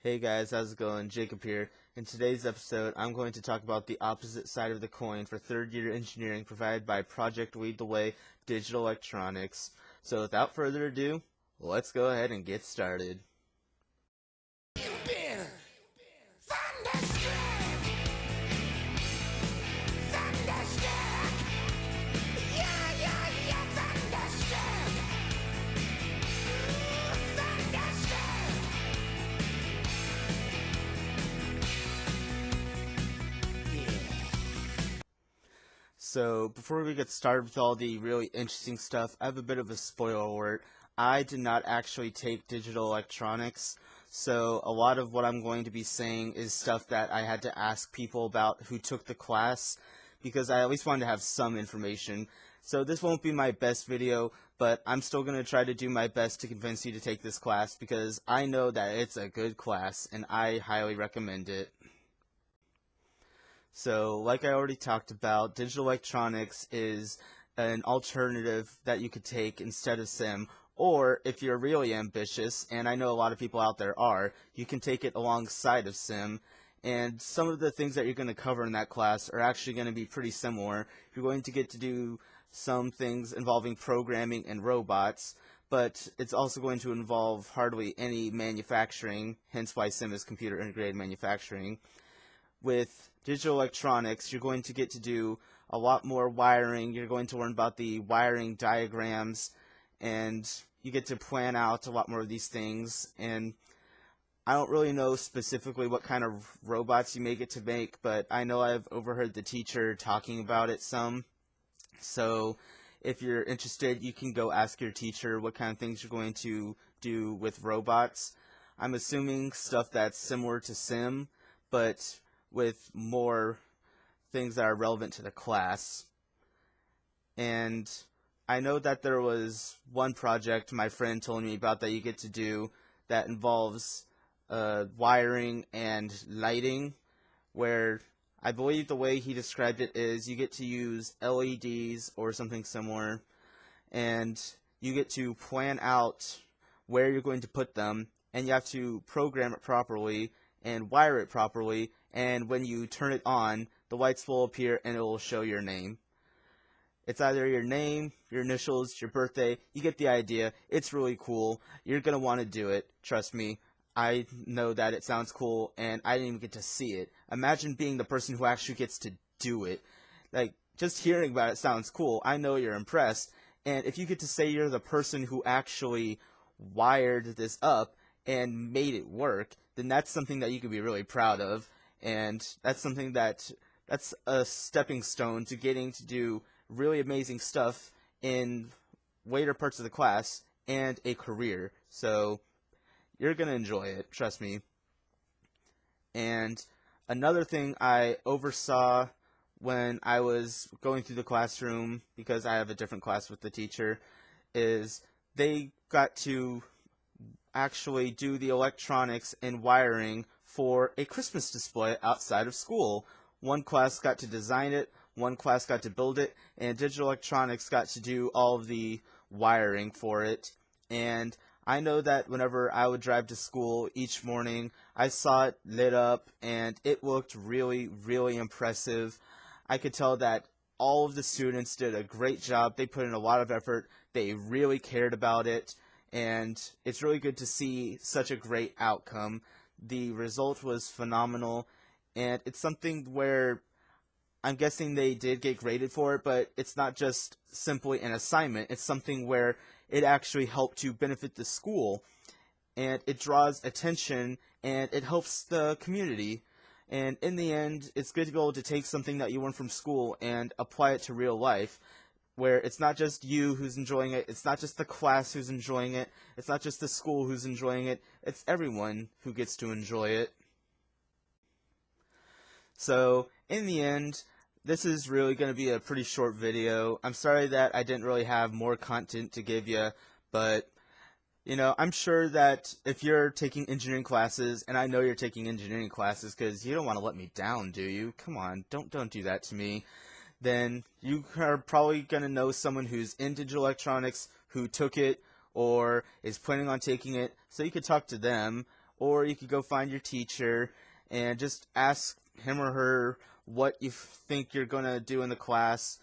Hey guys, how's it going? Jacob here. In today's episode, I'm going to talk about the opposite side of the coin for third-year engineering provided by Project Lead the Way Digital Electronics. So without further ado, let's go ahead and get started. So, before we get started with all the really interesting stuff, I have a bit of a spoiler alert. I did not actually take digital electronics, so a lot of what I'm going to be saying is stuff that I had to ask people about who took the class, because I at least wanted to have some information. So this won't be my best video, but I'm still going to try to do my best to convince you to take this class, because I know that it's a good class, and I highly recommend it. So, like I already talked about, digital electronics is an alternative that you could take instead of SIM, or if you're really ambitious, and I know a lot of people out there are, you can take it alongside of SIM, and some of the things that you're going to cover in that class are actually going to be pretty similar. You're going to get to do some things involving programming and robots, but it's also going to involve hardly any manufacturing, hence why SIM is computer integrated manufacturing. With digital electronics, you're going to get to do a lot more wiring. You're going to learn about the wiring diagrams, and you get to plan out a lot more of these things. And I don't really know specifically what kind of robots you may get to make, but I know I've overheard the teacher talking about it some. So if you're interested, you can go ask your teacher what kind of things you're going to do with robots. I'm assuming stuff that's similar to SIM, but with more things that are relevant to the class. And I know that there was one project my friend told me about that you get to do that involves wiring and lighting, where I believe the way he described it is you get to use LEDs or something similar, and you get to plan out where you're going to put them, and you have to program it properly and wire it properly, and when you turn it on, the lights will appear and it will show your name. It's either your name, your initials, your birthday. You get the idea. It's really cool. You're going to want to do it. Trust me. I know that it sounds cool, and I didn't even get to see it. Imagine being the person who actually gets to do it. Like, just hearing about it sounds cool. I know you're impressed. And if you get to say you're the person who actually wired this up and made it work, then that's something that you can be really proud of. And that's something that's a stepping stone to getting to do really amazing stuff in later parts of the class and a career. So you're going to enjoy it, trust me. And another thing I oversaw when I was going through the classroom, because I have a different class with the teacher, is they got to actually do the electronics and wiring for a Christmas display outside of school. One class got to design it, one class got to build it, and digital electronics got to do all of the wiring for it. And I know that whenever I would drive to school each morning, I saw it lit up, and it looked really, really impressive. I could tell that all of the students did a great job. They put in a lot of effort. They really cared about it. And it's really good to see such a great outcome. The result was phenomenal, and it's something where I'm guessing they did get graded for it, but it's not just simply an assignment. It's something where it actually helped to benefit the school, and it draws attention, and it helps the community. And in the end, it's good to be able to take something that you learned from school and apply it to real life, where it's not just you who's enjoying it, it's not just the class who's enjoying it, it's not just the school who's enjoying it, it's everyone who gets to enjoy it. So, in the end, this is really going to be a pretty short video. I'm sorry that I didn't really have more content to give you, but, you know, I'm sure that if you're taking engineering classes, and I know you're taking engineering classes because you don't want to let me down, do you? Come on, don't do that to me. Then you are probably going to know someone who's in digital electronics who took it or is planning on taking it, so you could talk to them. or you could go find your teacher and just ask him or her what you think you're going to do in the class.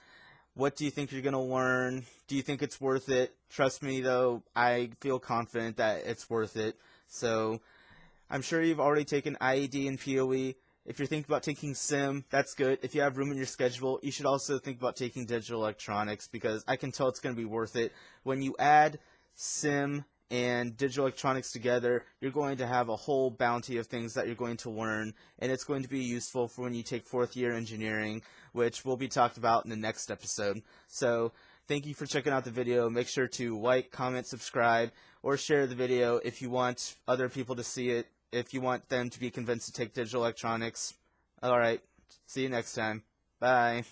What do you think you're going to learn? Do you think it's worth it? Trust me, though, I feel confident that it's worth it. So I'm sure you've already taken IED and POE. If you're thinking about taking SIM, that's good. If you have room in your schedule, you should also think about taking digital electronics, because I can tell it's going to be worth it. When you add SIM and digital electronics together, you're going to have a whole bounty of things that you're going to learn, and it's going to be useful for when you take fourth year engineering, which will be talked about in the next episode. So thank you for checking out the video. Make sure to like, comment, subscribe, or share the video if you want other people to see it, if you want them to be convinced to take digital electronics. Alright, see you next time. Bye.